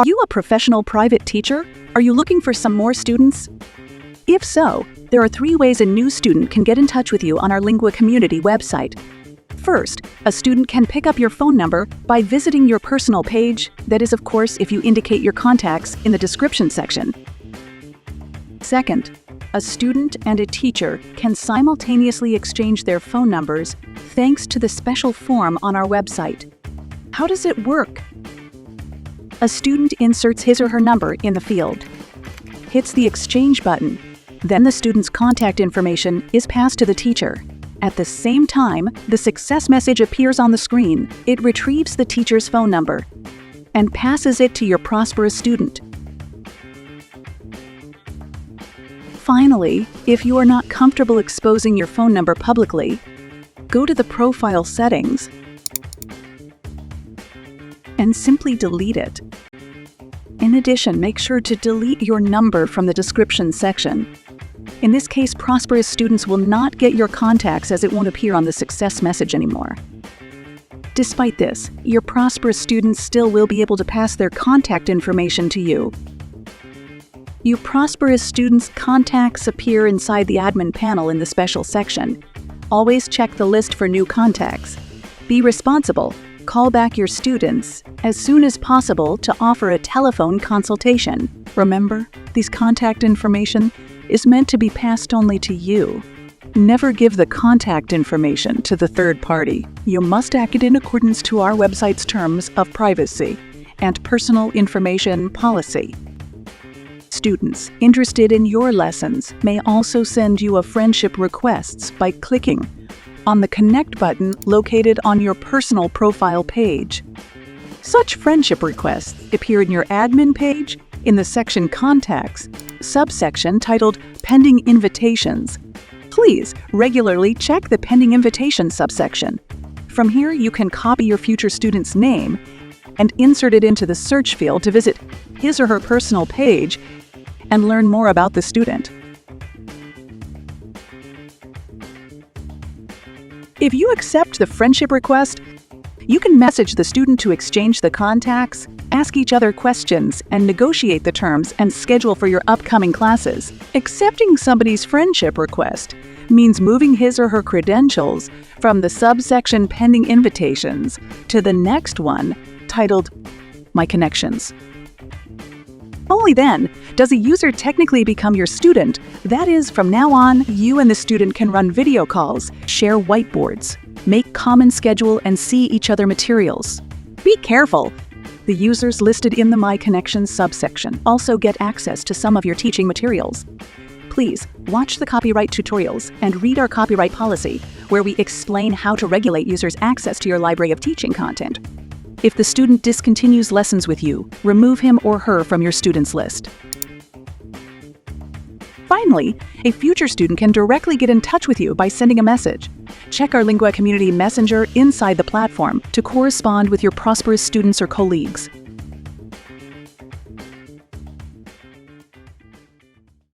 Are you a professional private teacher? Are you looking for some more students? If so, there are 3 ways a new student can get in touch with you on our Lingua community website. First, a student can pick up your phone number by visiting your personal page. That is, of course, if you indicate your contacts in the description section. Second, a student and a teacher can simultaneously exchange their phone numbers thanks to the special form on our website. How does it work? A student inserts his or her number in the field, hits the exchange button, then the student's contact information is passed to the teacher. At the same time, the success message appears on the screen. It retrieves the teacher's phone number and passes it to your prosperous student. Finally, if you are not comfortable exposing your phone number publicly, go to the profile settings and simply delete it. In addition, make sure to delete your number from the description section. In this case, prosperous students will not get your contacts as it won't appear on the success message anymore. Despite this, your prosperous students still will be able to pass their contact information to you. You prosperous students' contacts appear inside the admin panel in the special section. Always check the list for new contacts. Be responsible. Call back your students as soon as possible to offer a telephone consultation. Remember, this contact information is meant to be passed only to you. Never give the contact information to the third party. You must act in accordance to our website's terms of privacy and personal information policy. Students interested in your lessons may also send you a friendship requests by clicking on the Connect button located on your personal profile page. Such friendship requests appear in your admin page in the section Contacts, subsection titled Pending Invitations. Please regularly check the Pending Invitation subsection. From here, you can copy your future student's name and insert it into the search field to visit his or her personal page and learn more about the student. If you accept the friendship request, you can message the student to exchange the contacts, ask each other questions, and negotiate the terms and schedule for your upcoming classes. Accepting somebody's friendship request means moving his or her credentials from the subsection Pending Invitations to the next one titled My Connections. Only then does a user technically become your student. That is, from now on, you and the student can run video calls, share whiteboards, make common schedule, and see each other materials. Be careful! The users listed in the My Connections subsection also get access to some of your teaching materials. Please watch the copyright tutorials and read our copyright policy, where we explain how to regulate users' access to your library of teaching content. If the student discontinues lessons with you, remove him or her from your students list. Finally, a future student can directly get in touch with you by sending a message. Check our Lingua Community Messenger inside the platform to correspond with your prosperous students or colleagues.